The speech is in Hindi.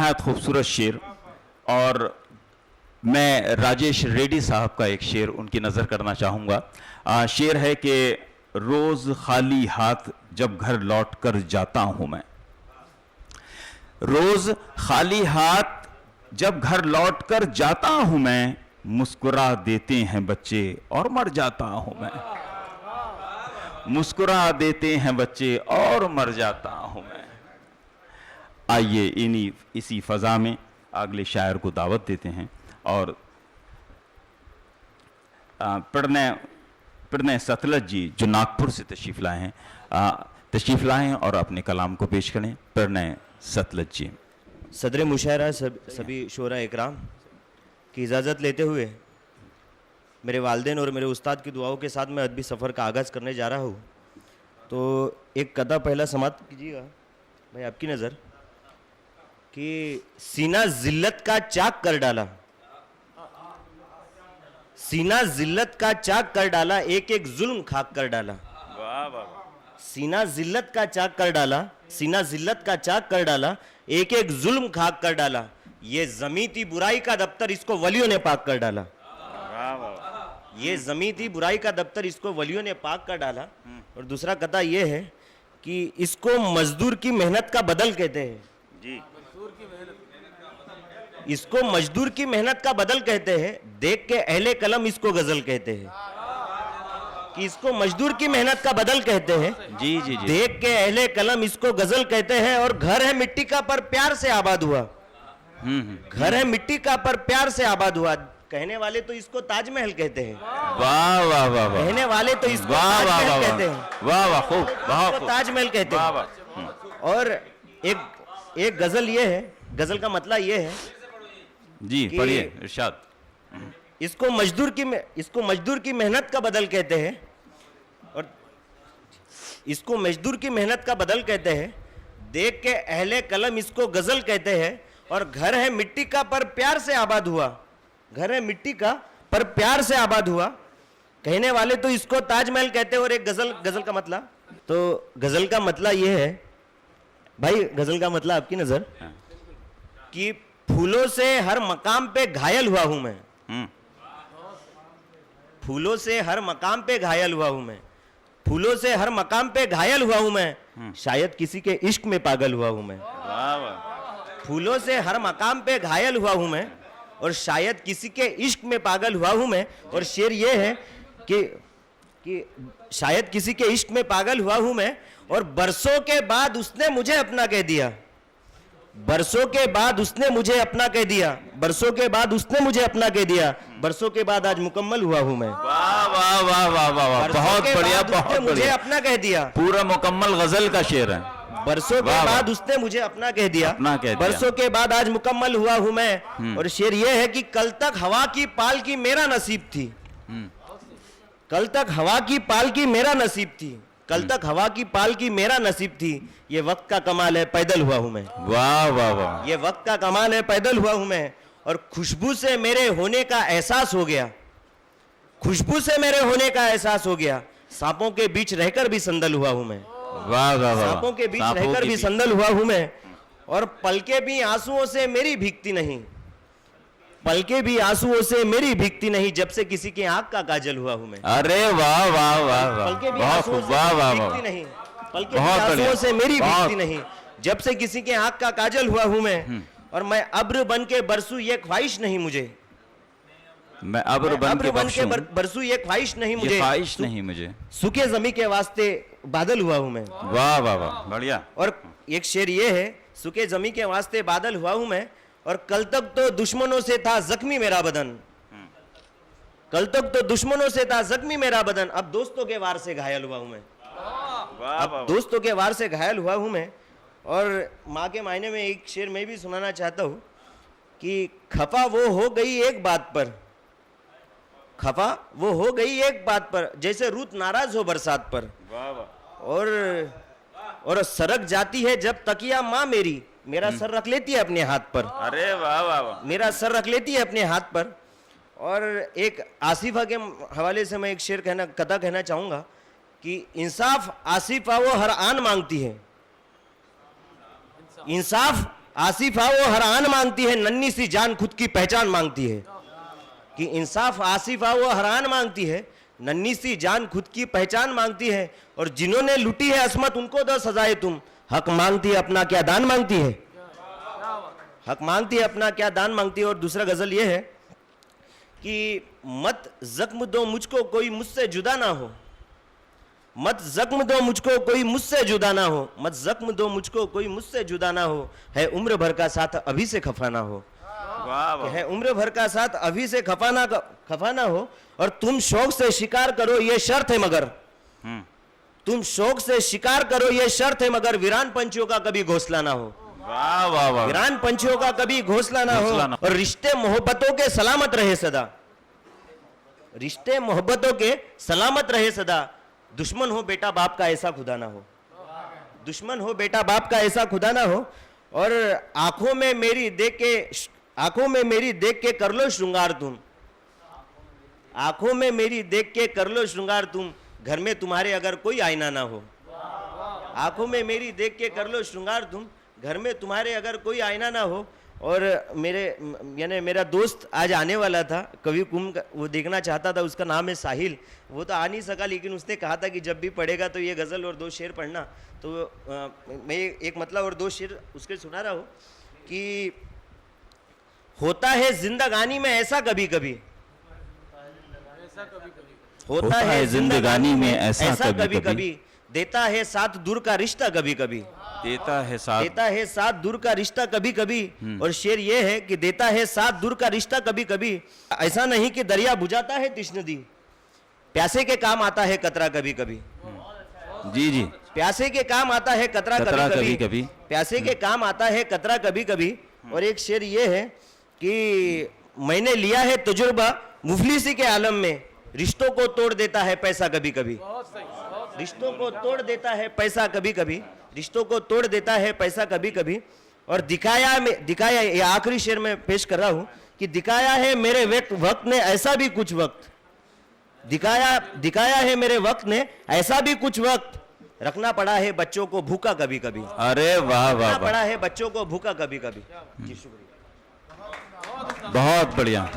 नहायत खूबसूरत शेर, और मैं राजेश रेड्डी साहब का एक शेर उनकी नज़र करना चाहूँगा। शेर है कि रोज़ खाली हाथ जब घर लौट कर जाता हूँ मैं, रोज़ खाली हाथ जब घर लौट कर जाता हूँ मैं, मुस्कुरा देते हैं बच्चे और मर जाता हूँ मैं, मुस्कुरा देते हैं बच्चे और मर जाता हूँ मैं। आइए इसी फ़ज़ा में अगले शायर को दावत देते हैं और प्रणय सतलज जी जो नागपुर से तशरीफ़ लाए हैं, तशरीफ़ लाएँ और अपने कलाम को पेश करें। प्रणय सतलज जी। सदर मुशायरा सभी शोरा इकराम की इजाज़त लेते हुए मेरे वालिदैन और मेरे उस्ताद की दुआओं के साथ मैं अदबी सफ़र का आगाज़ करने जा रहा हूँ। तो एक कदा पहला समाप्त कीजिएगा भाई, आपकी नज़र कि सीना जिल्लत का चाक कर डाला, सीना जिल्लत का चाक कर डाला, एक एक जुल्म खाक कर डाला। वाह वाह। सीना जिल्लत का चाक कर डाला, सीना जिल्लत का चाक कर डाला, एक एक जुल्म खाक कर डाला। ये ज़मी थी बुराई का दफ्तर, इसको वलियों ने पाक कर डाला। ये ज़मी थी बुराई का दफ्तर, इसको वलियों ने पाक कर डाला। और दूसरा कथा ये है कि इसको मजदूर की मेहनत का बदल कहते हैं जी, इसको मजदूर की मेहनत का बदल कहते हैं। देख के अहले कलम इसको गजल कहते हैं कि इसको मजदूर की मेहनत का बदल कहते हैं जी जी जी। देख के अहले कलम इसको गजल कहते हैं। और घर है मिट्टी का पर प्यार से आबाद हुआ, घर है मिट्टी का पर प्यार से आबाद हुआ। कहने वाले तो इसको ताजमहल कहते हैं। वाह वाह वाह। कहने वाले तो इसको वाह वाह ताजमहल वाह कहते हैं। वाह वाह, खूब, बहुत इसको खूब। ताजमहल कहते वाह हैं। वाह। और एक गजल ये है, गजल का मतलब ये है जी, कि पढ़िए इरशाद। इसको मजदूर की मेहनत का बदल कहते हैं, और इसको मजदूर की मेहनत का बदल कहते हैं। देख के अहले कलम इसको गजल कहते हैं। और घर है मिट्टी का पर प्यार से आबाद हुआ, घर है मिट्टी का पर प्यार से आबाद हुआ। कहने वाले तो इसको ताजमहल कहते हैं। और एक गजल का मतलब, तो गजल का मतलब ये है भाई, गजल का मतलब आपकी नजर कि फूलों से हर मकाम पे घायल हुआ हूं मैं, फूलों से हर मकाम पे घायल हुआ हूं मैं, फूलों से हर मकाम पे घायल हुआ हूं मैं, शायद किसी के इश्क में पागल हुआ हूं मैं। वाह वाह। फूलों से हर मकाम पे घायल हुआ हूं मैं, और शायद किसी के इश्क में पागल हुआ हूं मैं। और शेर ये है कि शायद किसी के इश्क में पागल हुआ हूं मैं। और बरसों के बाद उसने मुझे अपना कह दिया, बरसों के बाद उसने मुझे अपना कह दिया, बरसों के बाद उसने मुझे अपना कह दिया, बरसों के बाद आज मुकम्मल हुआ हूं मैं। वाह वाह वाह वाह वाह, बहुत बढ़िया, बहुत मुझे बढ़िया। अपना कह दिया, पूरा मुकम्मल गजल का शेर है। बरसों के बाद उसने मुझे अपना कह दिया, अपना कह दिया। बरसों के बाद आज मुकम्मल हुआ हूं मैं। और शेर ये है कि कल तक हवा की पाल की मेरा नसीब थी, कल तक हवा की पाल की मेरा नसीब थी, कल तक हवा की पाल की मेरा नसीब थी। ये वक्त का कमाल है पैदल हुआ हूं मैं। वाह वाह वाह। ये वक्त का कमाल है पैदल हुआ हूं मैं। और खुशबू से मेरे होने का एहसास हो गया, खुशबू से मेरे होने का एहसास हो गया। सांपों के बीच रहकर भी संदल हुआ हूं मैं, वाह वाह वाह। सांपों के बीच रहकर भी संदल हुआ हूं मैं। और पलके भी आंसुओं से मेरी भीगती नहीं, पलके भी आंसुओं से मेरी भीगती नहीं, जब से किसी की आंख का काजल हुआ हूं मैं। अरे वाह वाह वाह वाह, पलके भी बहुत आंसुओं खूब। से वाह वाह मेरी वाह। भीगती नहीं, पलके भी बहुत बढ़िया। आंसुओं से मेरी बहुत। भीगती नहीं, जब से किसी के आंख का काजल हुआ हूं मैं। और मैं अब्र बन के बरसू ये ख्वाहिश नहीं मुझे, मैं अब्र बन के बरसू ये ख्वाहिश नहीं मुझे, ये ख्वाहिश नहीं मुझे, सूखे जमी के वास्ते बादल हुआ हूं मैं। वाह वाह वाह, बढ़िया। और एक शेर ये है, सूखे जमी के वास्ते बादल हुआ हूं मैं। और कल तक तो दुश्मनों से था जख्मी मेरा बदन, कल तक तो दुश्मनों से था जख्मी मेरा बदन, अब दोस्तों के वार से घायल हुआ हूं मैं, अब दोस्तों के वार से घायल हुआ हूं मैं। और माँ के मायने में एक शेर मैं भी सुनाना चाहता हूं कि खफा वो हो गई एक बात पर, खफा वो हो गई एक बात पर, जैसे रूत नाराज हो बरसात पर। और सरक जाती है जब तकिया माँ मेरी, मेरा सर रख लेती है अपने हाथ पर। अरे वाह वाह वाह। मेरा सर रख लेती है अपने हाथ पर। और एक आसिफा के हवाले से मैं एक शेर कथा कहना चाहूंगा कि इंसाफ आसिफा वो हर आन मांगती है, इंसाफ आसिफा वो हर आन मांगती है, नन्ही सी जान खुद की पहचान मांगती है। कि इंसाफ आसिफा वो हर आन मांगती है, नन्ही सी जान खुद की पहचान मांगती है। और जिन्होंने लूटी है असमत उनको दो सजाए तुम, हक मांगती है अपना क्या दान मांगती है। हक मांगती है अपना क्या दान मांगती है। और दूसरा गजल ये है कि मत जख्म दो मुझको कोई मुझसे जुदा ना हो, मत जख्म दो मुझको कोई मुझसे जुदा ना हो, मत जख्म दो मुझको कोई मुझसे जुदा ना हो, है उम्र भर का साथ अभी से खफा ना हो। वाह वाह। है उम्र भर का साथ अभी से खफा ना हो। और तुम शौक से शिकार करो ये शर्त है मगर, तुम शौक से शिकार करो ये शर्त है मगर, वीरान पंछियों का कभी घोंसला ना हो। वाह वाह वाह। वीरान पंछियों का कभी घोंसला ना हो। घोंसला ना। और रिश्ते मोहब्बतों के सलामत रहे सदा, रिश्ते मोहब्बतों के सलामत रहे सदा। दुश्मन हो बेटा बाप का ऐसा खुदा ना हो, दुश्मन हो बेटा बाप का ऐसा खुदा ना हो। और आंखों में मेरी देख के कर लो श्रृंगार तुम, आंखों में मेरी देख के कर लो श्रृंगार तुम, घर में तुम्हारे अगर कोई आईना ना हो। आंखों में मेरी देख के कर लो श्रृंगार तुम, घर में तुम्हारे अगर कोई आईना ना हो। और मेरा दोस्त आज आने वाला था, कवि कुंभ वो देखना चाहता था, उसका नाम है साहिल। वो तो आ नहीं सका, लेकिन उसने कहा था कि जब भी पढ़ेगा तो ये गज़ल और दो शेर पढ़ना। तो मैं एक मतलब और दो शेर उसके सुना रहा हूँ कि होता है जिंदगानी में ऐसा कभी कभी, होता है जिंदगानी में ऐसा कभी कभी, देता है साथ दूर का रिश्ता कभी कभी, देता है साथ दूर का रिश्ता कभी कभी। और शेर ये है कि देता है साथ दूर का रिश्ता कभी कभी, ऐसा नहीं कि दरिया बुझाता है तृष्ण दी, प्यासे के काम आता है कतरा कभी कभी। जी जी। प्यासे के काम आता है कतरा कभी कभी, प्यासे के काम आता है कतरा कभी कभी। और एक शेर ये है कि मैंने लिया है तजुर्बा मुफलिसी के आलम में, रिश्तों को तोड़ देता है पैसा कभी कभी, रिश्तों को तोड़ देता है पैसा कभी कभी, रिश्तों को तोड़ देता है पैसा कभी कभी। और दिखाया ये आखिरी शेर में पेश कर रहा हूं कि दिखाया है मेरे वक्त ने ऐसा भी कुछ वक्त, दिखाया है मेरे वक्त ने ऐसा भी कुछ वक्त, रखना पड़ा है बच्चों को भूखा कभी कभी। अरे वाह वाह रखना वाह। पड़ा है बच्चों को भूखा कभी कभी। जी शुक्रिया। बहुत बढ़िया।